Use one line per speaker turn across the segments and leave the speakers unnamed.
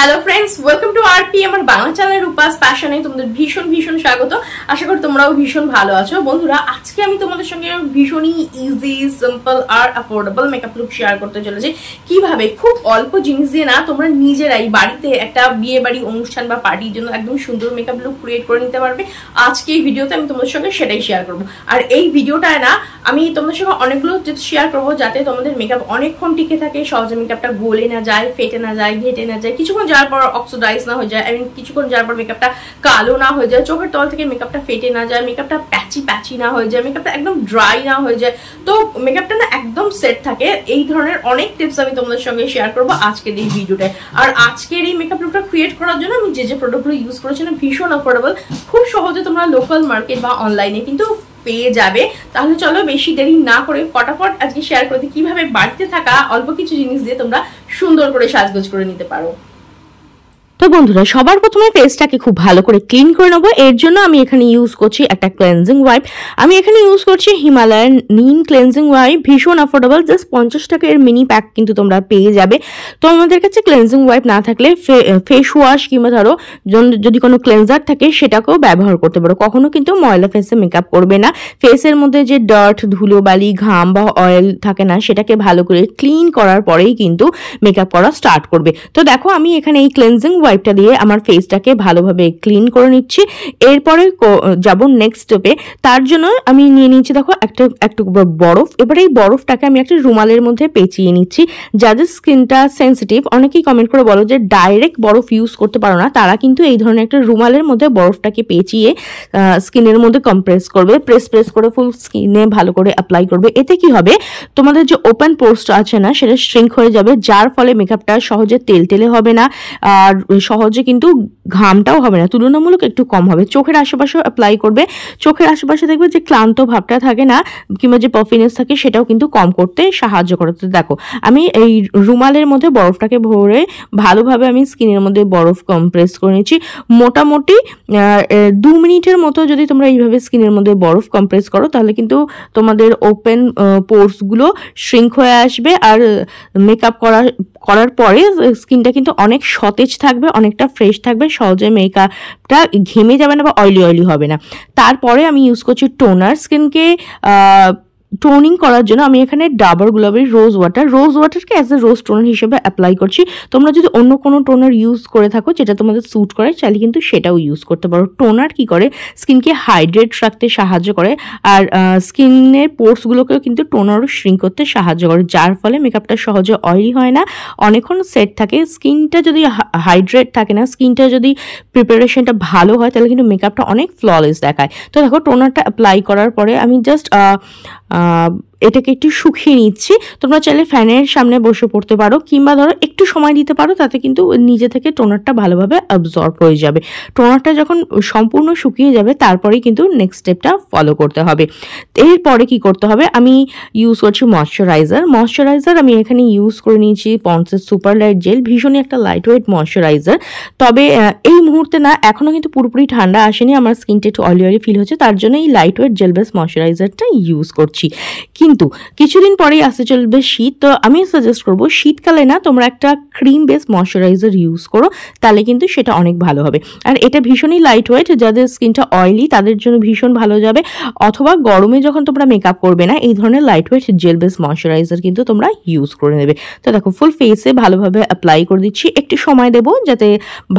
Hello friends, welcome to RP আমার Bangla channel Rupa's প্যাশনে তোমাদের ভীষণ ভীষণ স্বাগত। আশা করি তোমরাও ভীষণ ভালো আছো। বন্ধুরা, আজকে আমি তোমাদের সঙ্গে ভীষণই ইজি, সিম্পল আর অ্যাফোর্ডেবল মেকআপ লুক শেয়ার করতে চলেছি। কিভাবে খুব অল্প জিনিস দিয়ে না তোমরা নিজেরাই বাড়িতে একটা বিয়ে বাড়ি অনুষ্ঠান বা পার্টির জন্য একদম সুন্দর মেকআপ লুক ক্রিয়েট করে নিতে পারবে। আজকে এই ভিডিওতে আমি তোমাদের সঙ্গে সেটাই শেয়ার করবো। আর এই ভিডিওটায় না আমি তোমাদের সঙ্গে অনেকগুলো টিপস শেয়ার করবো যাতে তোমাদের মেকআপ অনেকক্ষণ টিকে থাকে, সহজে মেকআপটা গলে না যায়, ফেটে না যায়, ঘেটে না যায়, কিছুক্ষণ যাওয়ার পর অক্সিডাইজ না হয়ে যায়, কিছুক্ষণ যাওয়ার পর মেকআপটা কালো না হয়ে যায়, চোখের তল থেকে মেকআপটা ফেটে না যায়, মেকআপটা প্যাচি না হয়ে যায়, মেকআপটা একদম ড্রাই না হয়ে যায়, তো মেকআপটা না একদম সেট থাকে। এই ধরনের অনেক টিপস আমি তোমাদের সঙ্গে শেয়ার করবো আজকের এই ভিডিওটায়। আর আজকের এই মেকআপ লুকটা ক্রিয়েট করার জন্য আমি যে প্রোডাক্টগুলো ইউজ করেছি না ভীষণ অ্যাফোর্ডেবল, খুব সহজে তোমরা লোকাল মার্কেট বা অনলাইনে কিন্তু পেয়ে যাবে। তাহলে চলো বেশি দেরি না করে ফটাফট আজকে শেয়ার করতে কিভাবে বাড়িতে থাকা অল্প কিছু জিনিস দিয়ে তোমরা সুন্দর করে সাজগোজ করে নিতে পারো।
তো বন্ধুরা, সবার প্রথমে ফেসটাকে খুব ভালো করে ক্লিন করে নেবো। এর জন্য আমি এখানে ইউজ করছি একটা ক্লেনজিং ওয়াইপ। আমি এখানে ইউজ করছি হিমালয়ান নিম ক্লেনজিং ওয়াইপ, ভীষণ অ্যাফোর্ডেবল, জাস্ট 50 টাকা এর মিনি প্যাক কিন্তু তোমরা পেয়ে যাবে। তো আমাদের কাছে ক্লেনজিং ওয়াইপ না থাকলে ফেস ওয়াশ কিংবা ধরো যদি কোনো ক্লেনজার থাকে সেটাকেও ব্যবহার করতে পারো। কখনো কিন্তু ময়লা ফেসে মেকআপ করবে না। ফেসের মধ্যে যে ডার্ট, ধুলোবালি, ঘাম বা অয়েল থাকে না সেটাকে ভালো করে ক্লিন করার পরেই কিন্তু মেকআপ করা স্টার্ট করবে। তো দেখো আমি এখানে এই ক্লেনজিং ওয়াইপটা দিয়ে আমার ফেসটাকে ভালোভাবে ক্লিন করে নিচ্ছি। এরপরে যাব নেক্সট স্টেপে। তার জন্য আমি নিয়ে নিচ্ছি দেখো একটু বরফ। এবারে এই বরফটাকে আমি একটা রুমালের মধ্যে পেঁচিয়ে নিচ্ছি। যাদের স্কিনটা সেন্সিটিভ, অনেকেই কমেন্ট করে বলো যে ডাইরেক্ট বরফ ইউজ করতে পারো না, তারা কিন্তু এই ধরনের একটা রুমালের মধ্যে বরফটাকে পেঁচিয়ে স্কিনের মধ্যে কম্প্রেস করবে, প্রেস করে ফুল স্কিনে ভালো করে অ্যাপ্লাই করবে। এতে কি হবে, তোমাদের যে ওপেন পোর্সটা আছে না সেটা শ্রিঙ্ক হয়ে যাবে, যার ফলে মেকআপটা সহজে তেলতেলে হবে না আর সহজে কিন্তু ঘামটাও হবে না, তুলনামূলক একটু কম হবে। চোখের আশেপাশেও অ্যাপ্লাই করবে। চোখের আশেপাশে দেখবে যে ক্লান্ত ভাবটা থাকে না কিংবা যে পাফিনেস থাকে সেটাও কিন্তু কম করতে সাহায্য করে। তো দেখো আমি এই রুমালের মধ্যে বরফটাকে ভরে ভালোভাবে আমি স্কিনের মধ্যে বরফ কম্প্রেস করে নিচ্ছি। মোটামুটি 2 মিনিটের মতো যদি তোমরা এইভাবে স্কিনের মধ্যে বরফ কম্প্রেস করো তাহলে কিন্তু তোমাদের ওপেন পোর্সগুলো শ্রিঙ্ক হয়ে আসবে আর মেকআপ করার পরে স্কিনটা কিন্তু অনেক সতেজ থাকবে, অনেকটা ফ্রেশ থাকবে, সহজে মেকআপটা ঘেমে যাবে না বা অয়েলি হবে না। তারপরে আমি ইউজ করছি টোনার। স্কিনকে টোনিং করার জন্য আমি এখানে ডাবর গুলাবের রোজ ওয়াটারকে অ্যাজ এ রোজ টোনার হিসেবে অ্যাপ্লাই করছি। তোমরা যদি অন্য কোনো টোনার ইউজ করে থাকো যেটা তোমাদের স্যুট করে চাইলে কিন্তু সেটাও ইউজ করতে পারো। টোনার কি করে, স্কিনকে হাইড্রেট রাখতে সাহায্য করে আর স্কিনের পোর্সগুলোকেও কিন্তু টোনারও শ্রিঙ্ক করতে সাহায্য করে, যার ফলে মেকআপটা সহজে অয়েলি হয় না, অনেকক্ষণ সেট থাকে। স্কিনটা যদি হাইড্রেট থাকে না, স্কিনটা যদি প্রিপারেশনটা ভালো হয় তাহলে কিন্তু মেকআপটা অনেক ফ্ললেস দেখায়। তো দেখো টোনারটা অ্যাপ্লাই করার পরে আমি জাস্ট এটাকে একটু শুকিয়ে নিচ্ছি। তোমরা চাইলে ফ্যানের সামনে বসে পড়তে পারো কিংবা ধরো একটু সময় দিতে পারো, তাতে কিন্তু নিজে থেকে টোনারটা ভালোভাবে অ্যাবজর্ব হয়ে যাবে। টোনারটা যখন সম্পূর্ণ শুকিয়ে যাবে তারপরেই কিন্তু নেক্সট স্টেপটা ফলো করতে হবে। এরপরে কি করতে হবে, আমি ইউজ করছি ময়শ্চারাইজার। আমি এখানে ইউজ করে নিয়েছি পন্ডসের সুপার লাইট জেল, ভীষণই একটা লাইট ওয়েট ময়শ্চারাইজার। তবে এই মুহূর্তে না এখনও কিন্তু পুরোপুরি ঠান্ডা আসেনি, আমার স্কিনটা একটু অয়েলি ফিল হচ্ছে, তার জন্য এই লাইট ওয়েট জেল বেস ময়শ্চারাইজারটা ইউজ করছি। কিন্তু কিছুদিন পরেই আসতে চলবে শীত, তো আমি সাজেস্ট করবো শীতকালে না তোমরা একটা ক্রিম বেস ময়শ্চারাইজার ইউজ করো, তাহলে কিন্তু সেটা অনেক ভালো হবে। আর এটা ভীষণই লাইট ওয়েট, যাদের স্কিনটা অয়েলি তাদের জন্য ভীষণ ভালো যাবে। অথবা গরমে যখন তোমরা মেকআপ করবে না এই ধরনের light weight gel base moisturiser কিন্তু তোমরা ইউজ করে নেবে। তো দেখো ফুল ফেসে ভালোভাবে অ্যাপ্লাই করে দিচ্ছি, একটু সময় দেবো যাতে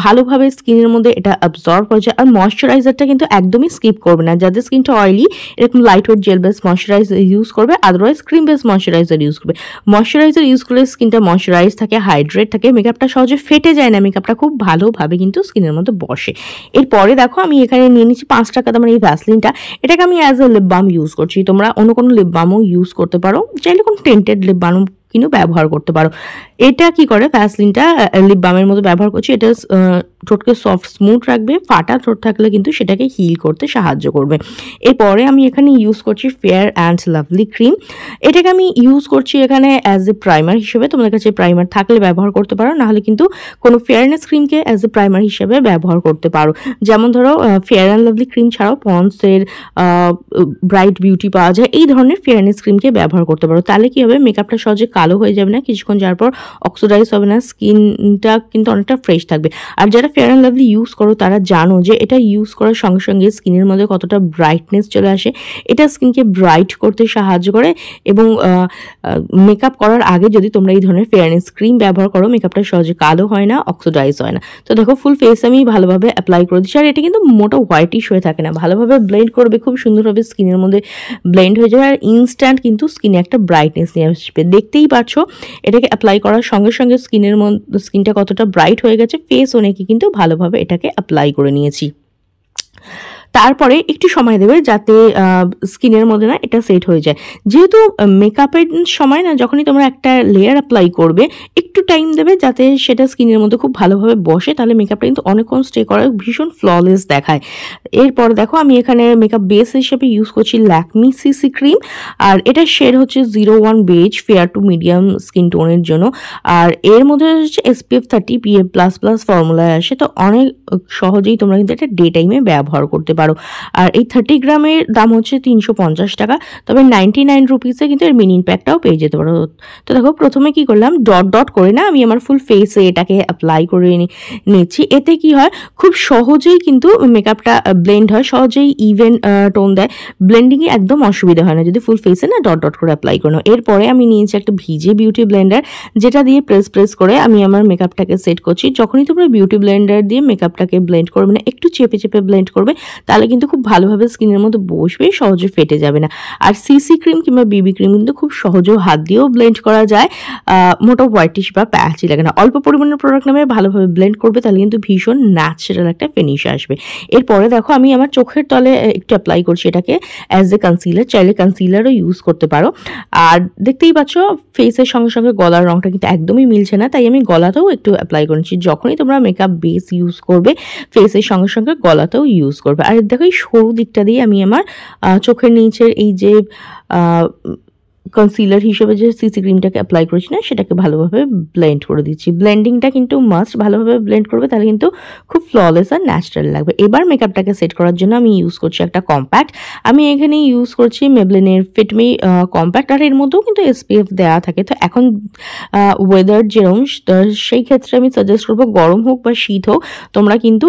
ভালোভাবে স্কিনের মধ্যে এটা অ্যাবজর্ব হয়ে যায়। আর ময়শ্চারাইজারটা কিন্তু একদমই স্কিপ করবে না, যাদের স্কিনটা অয়েলি এরকম light weight gel base moisturiser use করবে, otherwise cream base moisturiser use করবে। ময়শ্চারাইজার ইউজ করলে স্কিনটা ময়শ্চারাইজ থাকে, হাইড্রেট থাকে, মেকআপটা সহজে ফেটে যায় না, মেকআপটা খুব ভালোভাবে কিন্তু স্কিনের মধ্যে বসে। এরপরে দেখো আমি এখানে নিয়ে নিচ্ছি 5 টাকা দামের এই ভ্যাসলিনটা। এটাকে আমি as a lip balm use করছি। তোমরা অন্য কোনো লিপ বামও ইউজ করতে পারো, চাইলে কোনো টেন্টেড লিপ বাম কিন্তু ব্যবহার করতে পারো। এটা কি করে, ভ্যাসলিনটা লিপ বামের মতো ব্যবহার করছি, এটা ঠোঁটকে সফট স্মুথ রাখবে, ফাটা ঠোঁট থাকলে কিন্তু সেটাকে হিল করতে সাহায্য করবে। এরপরে আমি এখানে ইউজ করছি ফেয়ার অ্যান্ড লাভলি ক্রিম। এটাকে আমি ইউজ করছি এখানে অ্যাজ এ প্রাইমার হিসেবে। তোমাদের কাছে প্রাইমার থাকলে ব্যবহার করতে পারো, নাহলে কিন্তু কোনো ফেয়ারনেস ক্রিমকে অ্যাজ এ প্রাইমার হিসেবে ব্যবহার করতে পারো। যেমন ধরো ফেয়ার অ্যান্ড লাভলি ক্রিম ছাড়াও পন্ডসের ব্রাইট বিউটি পাওয়া যায়, এই ধরনের ফেয়ারনেস ক্রিমকে ব্যবহার করতে পারো। তাহলে কি হবে, মেকআপটা সহজে কালো হয়ে যাবে না, কিছুক্ষণ যাওয়ার পর অক্সিডাইজ হবে না, স্কিনটা কিন্তু অনেকটা ফ্রেশ থাকবে। আর যারা ফেয়ার অ্যান্ড লাভলি ইউজ করো তারা জানো যে এটা ইউজ করার সঙ্গে সঙ্গে স্কিনের মধ্যে কতটা ব্রাইটনেস চলে আসে। এটা স্কিনকে ব্রাইট করতে সাহায্য করে এবং মেকআপ করার আগে যদি তোমরা এই ধরনের ফেয়ারনেস ক্রিম ব্যবহার করো, মেকআপটা সহজে কালো হয় না, অক্সিডাইজ হয় না। তো দেখো ফুল ফেস আমি ভালোভাবে অ্যাপ্লাই করে দিচ্ছি। আর এটা কিন্তু মোটা হোয়াইটিশ হয়ে থাকে না, ভালোভাবে ব্লেন্ড করবে, খুব সুন্দরভাবে স্কিনের মধ্যে ব্লেন্ড হয়ে যাবে আর ইনস্ট্যান্ট কিন্তু স্কিনে একটা ব্রাইটনেস নিয়ে আসবে। দেখতেই পাচ্ছ এটাকে অ্যাপ্লাই করার সঙ্গে সঙ্গে স্কিনটা কতটা ব্রাইট হয়ে গেছে। ফেস অনেকে কিন্তু ভালোভাবে এটাকে অ্যাপ্লাই করে নিয়েছি। তারপরে একটু সময় দেবে যাতে স্কিনের মধ্যে না এটা সেট হয়ে যায়। যেহেতু মেকআপের সময় না যখনই তোমরা একটা লেয়ার অ্যাপ্লাই করবে একটু টাইম দেবে যাতে সেটা স্কিনের মধ্যে খুব ভালোভাবে বসে, তাহলে মেকআপটা কিন্তু অনেকক্ষণ স্টে করে ভীষণ ফ্ললেস দেখায়। এরপর দেখো আমি এখানে মেকআপ বেস হিসেবে ইউজ করছি ল্যাকমি সিসি ক্রিম। আর এটার শেড হচ্ছে 01 beige, fair to medium skin টোনের জন্য। আর এর মধ্যে হচ্ছে SPF 30 PA++ ফর্মুলায় আসে, তো অনেক সহজেই তোমরা কিন্তু এটা ডে টাইমে ব্যবহার করতে পারো। আর এই 30 গ্রামের দাম হচ্ছে 350 টাকা, তবে 99 রুপিসে কিন্তু এর মিনি প্যাকটাও পেয়ে যেতে পারো। তো দেখো প্রথমে কি করলাম, ডট ডট করে না আমি আমার ফুল ফেসে এটাকে অ্যাপ্লাই করে নিচ্ছি। এতে কি হয়, খুব সহজেই কিন্তু মেকআপটা ব্লেন্ড হয়, সহজেই ইভেন টোন দেয়, ব্লেন্ডিংয়ে একদম অসুবিধা হয় না যদি ফুল ফেসে না ডট ডট করে অ্যাপ্লাই করে নাও। এরপরে আমি নিয়েছি একটা ভিজে বিউটি ব্লেন্ডার, যেটা দিয়ে প্রেস করে আমি আমার মেকআপটাকে সেট করছি। যখনই তোমরা বিউটি ব্লেন্ডার দিয়ে মেকআপটাকে ব্লেন্ড করবে না, একটু চেপে চেপে ব্লেন্ড করবে, তাহলে কিন্তু খুব ভালোভাবে স্কিনের মধ্যে বসবে, সহজে ফেটে যাবে না। আর সিসি ক্রিম কিংবা বিবি ক্রিম কিন্তু খুব সহজেও হাত দিয়েও ব্লেন্ড করা যায়, মোটা হোয়াইটিশ বা প্যাচি লাগে না। অল্প পরিমাণের প্রোডাক্ট নামে ভালোভাবে ব্লেন্ড করবে, তাহলে কিন্তু ভীষণ ন্যাচারাল একটা ফিনিশ আসবে। এরপরে দেখো আমি আমার চোখের তলে একটু অ্যাপ্লাই করছি এটাকে অ্যাজ এ কনসিলার, চাইলে কনসিলারও ইউজ করতে পারো। আর দেখতেই পাচ্ছ ফেসের সঙ্গে সঙ্গে গলার রঙটা কিন্তু একদমই মিলছে না, তাই আমি গলাতেও একটু অ্যাপ্লাই করেছি। যখনই তোমরা মেকআপ বেস ইউজ করবে ফেসের সঙ্গে সঙ্গে গলাতেও ইউজ করবে। আর দেখো এই সরু দিকটা দিয়ে আমি আমার চোখের নিচের এই যে কনসিলার হিসেবে যে সিসি ক্রিমটাকে অ্যাপ্লাই করেছি না, সেটাকে ভালোভাবে ব্লেন্ড করে দিচ্ছি। ব্লেন্ডিংটা কিন্তু মাস্ট ভালোভাবে ব্লেন্ড করবে, তাহলে কিন্তু খুব ফ্ললেস আর ন্যাচারাল লাগবে। এবার মেকআপটাকে সেট করার জন্য আমি ইউজ করছি একটা কম্প্যাক্ট। আমি এখানে ইউজ করছি মেবলিনের ফিটমি কম্প্যাক্ট, আর এর মধ্যেও কিন্তু SPF দেওয়া থাকে। তো এখন ওয়েদার যেরকম, সেই ক্ষেত্রে আমি সাজেস্ট করবো গরম হোক বা শীত হোক, তোমরা কিন্তু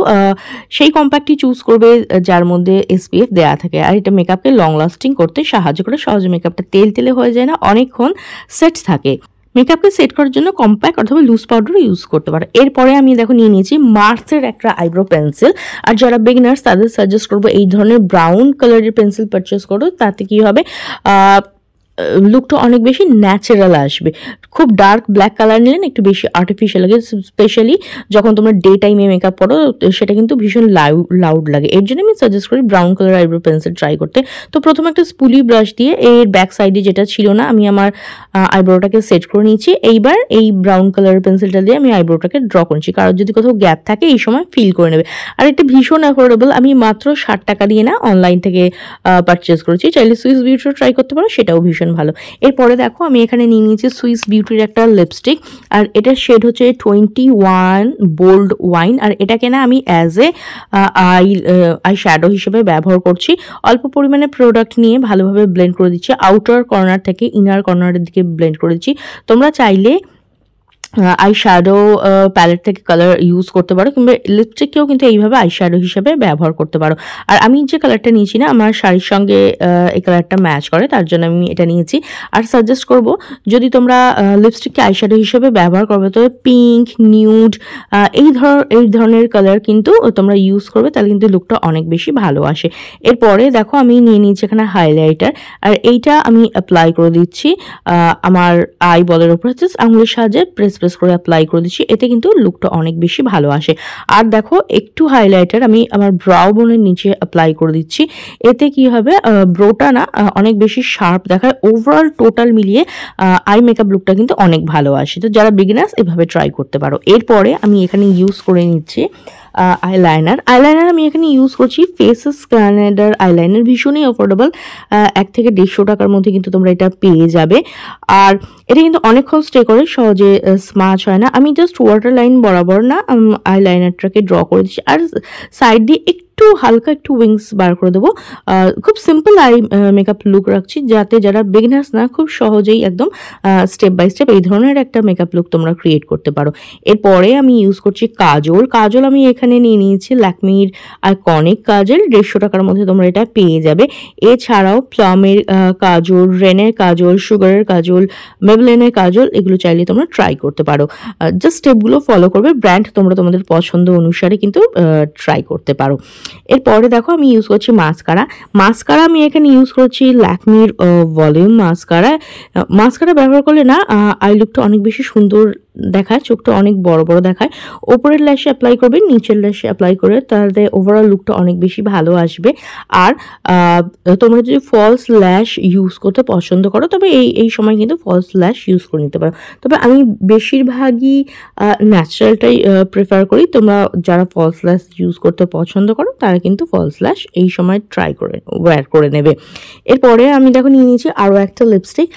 সেই কম্প্যাক্টটি চুজ করবে যার মধ্যে SPF দেওয়া থাকে। আর এটা মেকআপকে লং লাস্টিং করতে সাহায্য করে, সহজে মেকআপটা তেলে হয়ে যায় না, অনেকক্ষণ সেট থাকে। মেকআপকে সেট করার জন্য কম্প্যাক্ট অথবা লুজ পাউডার ইউজ করতে পারো। এরপরে আমি দেখো নিয়ে নিয়েছি মার্সের একটা আইব্রো পেন্সিল। আর যারা বিগিনার্স তাদের সাজেস্ট করবো এই ধরনের ব্রাউন কালারের পেন্সিল পারচেস করো, তাতে কি হবে লুকটা অনেক বেশি ন্যাচারাল আসবে। খুব ডার্ক ব্ল্যাক কালার নিলে একটু বেশি আর্টিফিশিয়াল লাগে, স্পেশালি যখন তোমরা ডে টাইমে মেকআপ করো সেটা কিন্তু ভীষণ লাউড লাগে। এর জন্য আমি সাজেস্ট করি brown colour eyebrow pencil try করতে। তো প্রথমে একটা স্পুলি ব্রাশ দিয়ে এর ব্যাক সাইডে যেটা ছিল না, আমি আমার আইব্রোটাকে সেট করে নিয়েছি। এইবার এই ব্রাউন কালার পেন্সিলটা দিয়ে আমি আইব্রোটাকে ড্র করছি, কারণ যদি কোথাও গ্যাপ থাকে এই সময় ফিল করে নেবে। আর এটা ভীষণ অ্যাফোর্ডেবল, আমি মাত্র 60 টাকা দিয়ে না অনলাইন থেকে পারচেস করেছি। চাইলে সুইস বিউটিও ট্রাই করতে পারো, সেটাও ভীষণ ভালো। এরপরে দেখো আমি এখানে নিয়ে নিয়েছি সুইস বিউটির একটা লিপস্টিক, আর এটার শেড হচ্ছে 21 বোল্ড ওয়াইন। আর এটাকে না আমি অ্যাজ এ আই শ্যাডো হিসেবে ব্যবহার করছি। অল্প পরিমাণে প্রোডাক্ট নিয়ে ভালোভাবে ব্লেন্ড করে দিচ্ছি, আউটার কর্নার থেকে ইনার কর্নারের দিকে ব্লেন্ড করে দিচ্ছি। তোমরা চাইলে আই শ্যাডো প্যালেট থেকে কালার ইউজ করতে পারো, কিংবা লিপস্টিককেও কিন্তু এইভাবে আই শ্যাডো হিসেবে ব্যবহার করতে পারো। আর আমি যে কালারটা নিয়েছি না, আমার শাড়ির সঙ্গে এই কালারটা ম্যাচ করে, তার জন্য আমি এটা নিয়েছি। আর সাজেস্ট করব যদি তোমরা লিপস্টিককে আই শ্যাডো হিসেবে ব্যবহার করবে, তো পিঙ্ক, নিউড এই ধরনের কালার কিন্তু তোমরা ইউজ করবে, তাহলে কিন্তু লুকটা অনেক বেশি ভালো আসে। এরপরে দেখো আমি নিয়ে নিয়েছি এখানে হাইলাইটার, আর এইটা আমি অ্যাপ্লাই করে দিচ্ছি আমার আই বলের উপর, আঙুলের সাহায্যে প্রেস প্রেস করে অ্যাপ্লাই করে দিচ্ছি, এতে কিন্তু লুকটা অনেক বেশি ভালো আসে। আর দেখো একটু হাইলাইটার আমি আমার ব্রাউ বোনের নিচে অ্যাপ্লাই করে দিচ্ছি, এতে কি হবে ব্রোটা না অনেক বেশি শার্প দেখায়। ওভারঅল টোটাল মিলিয়ে আই মেকআপ লুকটা কিন্তু অনেক ভালো আসে। তো যারা বিগিনার্স এভাবে ট্রাই করতে পারো। এরপরে আমি এখানে ইউজ করে নিচ্ছি আইলাইনার। আমি এখানে ইউজ করছি ফেসেস কানাডার আইলাইনার, ভীষণই অ্যাফোর্ডেবল, 1 থেকে 150 টাকার মধ্যে কিন্তু তোমরা এটা পেয়ে যাবে। আর এটা কিন্তু অনেকক্ষণ স্টে করে, সহজে স্মাচ হয় না। আমি জাস্ট ওয়াটার লাইন বরাবর না আইলাইনারটাকে ড্র করে দিচ্ছি, আর সাইড দিয়ে একটু হালকা একটু উইংস বার করে দেবো। খুব সিম্পল আই মেকআপ লুক রাখছি, যাতে যারা বিগিনার্স না খুব সহজেই একদম স্টেপ বাই স্টেপ এই ধরনের একটা মেকআপ লুক তোমরা ক্রিয়েট করতে পারো। এরপরে আমি ইউজ করছি কাজল। কাজল আমি এখানে নিয়ে নিয়েছি ল্যাকমির আইকনিক কাজল, 150 টাকার মধ্যে তোমরা এটা পেয়ে যাবে। এছাড়াও প্লামের কাজল, রেনের কাজল, সুগারের কাজল, মেবলিনের কাজল, এগুলো চাইলে তোমরা ট্রাই করতে পারো। জাস্ট স্টেপগুলো ফলো করবে, ব্র্যান্ড তোমরা তোমাদের পছন্দ অনুসারে কিন্তু ট্রাই করতে পারো। এরপরে দেখো আমি ইউজ করছি মাস্কারা আমি এখানে ইউজ করছি ল্যাকমির ভলিউম মাস্কারা ব্যবহার করলে না আই লুকটা অনেক বেশি সুন্দর দেখায়, চোখটা অনেক বড় বড় দেখায়। ওপরের ল্যাশে অ্যাপ্লাই করবে, নিচের ল্যাশে অ্যাপ্লাই করে, তাহলে ওভারঅল লুকটা অনেক বেশি ভালো আসবে। আর তোমরা যদি ফলস ল্যাশ ইউজ করতে পছন্দ করো, তবে এই সময় কিন্তু ফলস ল্যাশ ইউজ করে নিতে পারো। তবে আমি বেশিরভাগই ন্যাচারালটাই প্রেফার করি। তোমরা যারা ফলস ল্যাশ ইউজ করতে পছন্দ করো তারা কিন্তু ফলস ল্যাশ এই সময় ওয়্যার করে নেবে। এরপরে আমি দেখো নিয়ে নিয়েছি আরও একটা লিপস্টিক।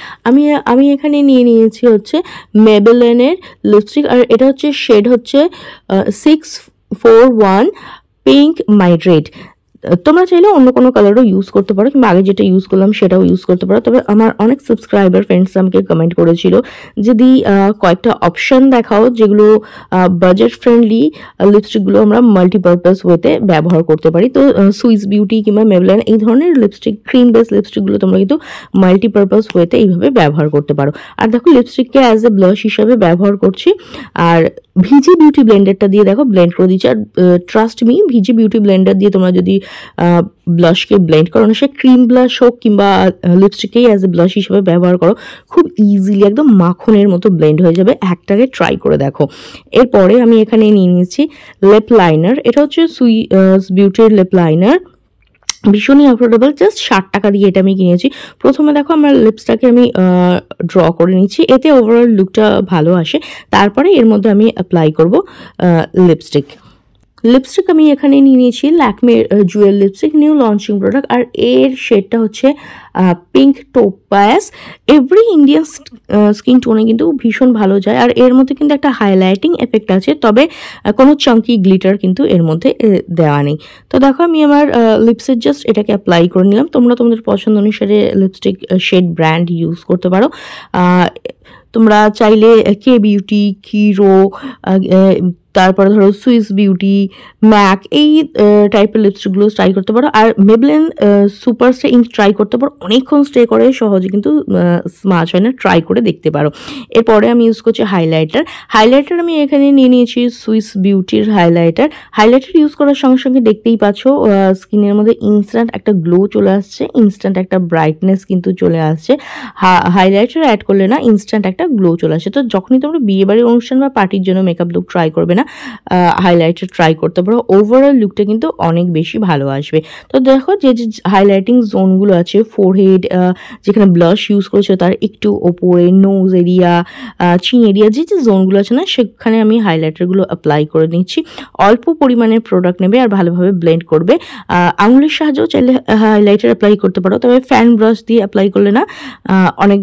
আমি এখানে নিয়ে নিয়েছি হচ্ছে মেবেলিনের লিপস্টিক, আর এটা হচ্ছে শেড হচ্ছে 641 পিঙ্ক মাইড্রেট। তোমরা চাইলে অন্য কোনো কালারও ইউজ করতে পারো, কিংবা আগে যেটা ইউজ করলাম সেটাও ইউজ করতে পারো। তবে আমার অনেক সাবস্ক্রাইবার ফ্রেন্ডস আমাকে কমেন্ট করেছিল যদি কয়েকটা অপশন দেখাও যেগুলো বাজেট ফ্রেন্ডলি লিপস্টিকগুলো আমরা মাল্টিপারপাস ওয়েতে ব্যবহার করতে পারি। তো সুইস বিউটি কিংবা মেবলিন এই ধরনের লিপস্টিক, ক্রিম বেস লিপস্টিকগুলো তোমরা কিন্তু মাল্টিপারপাস ওয়েতে এইভাবে ব্যবহার করতে পারো। আর দেখো লিপস্টিককে অ্যাজ এ ব্লাশ হিসাবে ব্যবহার করছি, আর ভিজি বিউটি ব্লেন্ডারটা দিয়ে দেখো ব্লেন্ড করে দিচ্ছি। আর ট্রাস্ট মি, ভিজি বিউটি ব্লেন্ডার দিয়ে তোমরা যদি ব্লাশকে ব্লেন্ড করো, সে ক্রিম ব্লাশ হোক কিংবা লিপস্টিককেই অ্যাজ এ ব্লাশ হিসেবে ব্যবহার করো, খুব ইজিলি একদম মাখনের মতো ব্লেন্ড হয়ে যাবে। একটাকে ট্রাই করে দেখো। এরপরে আমি এখানে নিয়ে নিয়েছি লিপ লাইনার। এটা হচ্ছে সুইস বিউটির লিপ লাইনার, ভীষণই অ্যাফোর্ডেবল, জাস্ট 60 টাকা দিয়ে এটা আমি কিনেছি। প্রথমে দেখো আমার লিপসটাকে আমি ড্র করে নিচ্ছি, এতে ওভারঅল লুকটা ভালো আসে। তারপরে এর মধ্যে আমি অ্যাপ্লাই করব লিপস্টিক আমি এখানে নিয়ে নিয়েছি ল্যাকমির jewel lipstick, new launching product, আর এর শেডটা হচ্ছে pink topaz. Every Indian skin টোনে কিন্তু ভীষণ ভালো যায়, আর এর মধ্যে কিন্তু একটা হাইলাইটিং এফেক্ট আছে, তবে কোনো চাঙ্কি গ্লিটার কিন্তু এর মধ্যে দেওয়া নেই। তো দেখো আমি আমার লিপসের জাস্ট এটাকে অ্যাপ্লাই করে নিলাম। তোমরা তোমাদের পছন্দ অনুসারে লিপস্টিক শেড ব্র্যান্ড ইউজ করতে পারো। তোমরা চাইলে কে বিউটি, কিরো, তারপরে ধরো সুইস বিউটি, ম্যাক এই টাইপের লিপস্টিকগুলো ট্রাই করতে পারো। আর Maybelline super stay ink try করতে পারো, অনেকক্ষণ স্টে করে, সহজে কিন্তু স্মাচ হয় না, ট্রাই করে দেখতে পারো। এরপরে আমি ইউজ করছি হাইলাইটার আমি এখানে নিয়ে নিয়েছি সুইস বিউটির হাইলাইটার ইউজ করার সঙ্গে সঙ্গে দেখতেই পাচ্ছ স্কিনের মধ্যে ইনস্ট্যান্ট একটা গ্লো চলে আসছে, ইনস্ট্যান্ট একটা ব্রাইটনেস কিন্তু চলে আসছে। হাইলাইটার অ্যাড করলে না ইনস্ট্যান্ট একটা গ্লো চলে আসে। তো যখনই তোমরা বিয়েবাড়ির অনুষ্ঠান বা পার্টির জন্য মেকআপ লুক ট্রাই করবে না, হাইলাইটার ট্রাই করতে পারো, ওভারঅল লুকটা কিন্তু অনেক বেশি ভালো আসবে। তো দেখো যে হাইলাইটিং জোনগুলো আছে, ফোরহেড, যেখানে ব্লাশ ইউজ করেছো তার একটু ওপরে, নোজ এরিয়া, চিন এরিয়া, যে জোনগুলো আছে না, সেখানে আমি হাইলাইটারগুলো অ্যাপ্লাই করে নিচ্ছি। অল্প পরিমাণের প্রোডাক্ট নেবে আর ভালোভাবে ব্লেন্ড করবে। আঙুলের সাহায্যেও চাইলে হাইলাইটার অ্যাপ্লাই করতে পারো, তবে ফ্যান ব্রাশ দিয়ে অ্যাপ্লাই করলে না অনেক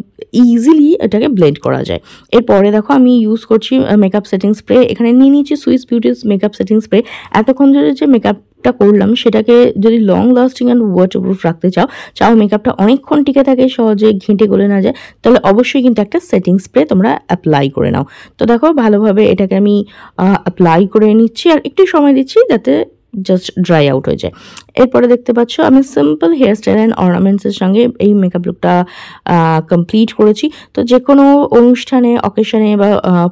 ইজিলি এটাকে ব্লেন্ড করা যায়। এরপরে দেখো আমি ইউজ করছি মেকআপ সেটিং স্প্রে। এখানে নিয়ে নিয়েছি Swiss beauties makeup setting spray. এতক্ষণ ধরে যে মেকআপটা করলাম সেটাকে যদি লং লাস্টিং অ্যান্ড ওয়াটারপ্রুফ রাখতে চাও মেকআপটা অনেকক্ষণ টিকে থাকে, সহজে ঘেঁটে গলে না যায়, তাহলে অবশ্যই কিন্তু একটা সেটিং স্প্রে তোমরা অ্যাপ্লাই করে নাও। তো দেখো ভালোভাবে এটাকে আমি অ্যাপ্লাই করে নিচ্ছি, আর একটু সময় দিচ্ছি যাতে জাস্ট ড্রাই আউট হয়ে যায়। এরপরে দেখতে পাচ্ছ আমি সিম্পল হেয়ার স্টাইল অ্যান্ড অর্নামেন্টসের সঙ্গে এই মেকআপ লুকটা কমপ্লিট করেছি। তো যে কোনো অনুষ্ঠানে, অকেশনে বা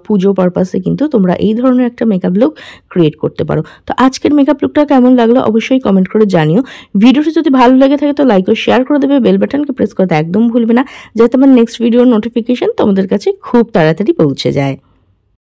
পুজো পারপাসে কিন্তু তোমরা এই ধরনের একটা মেকআপ লুক ক্রিয়েট করতে পারো। তো আজকের মেকআপ লুকটা কেমন লাগলো অবশ্যই কমেন্ট করে জানিও। ভিডিওটি যদি ভালো লেগে থাকে তো লাইক ও শেয়ার করে দেবে, বেল বাটনকে প্রেস করতে একদম ভুলবে না, যাতে আমার নেক্সট ভিডিওর নোটিফিকেশন তোমাদের কাছে খুব তাড়াতাড়ি পৌঁছে যায়।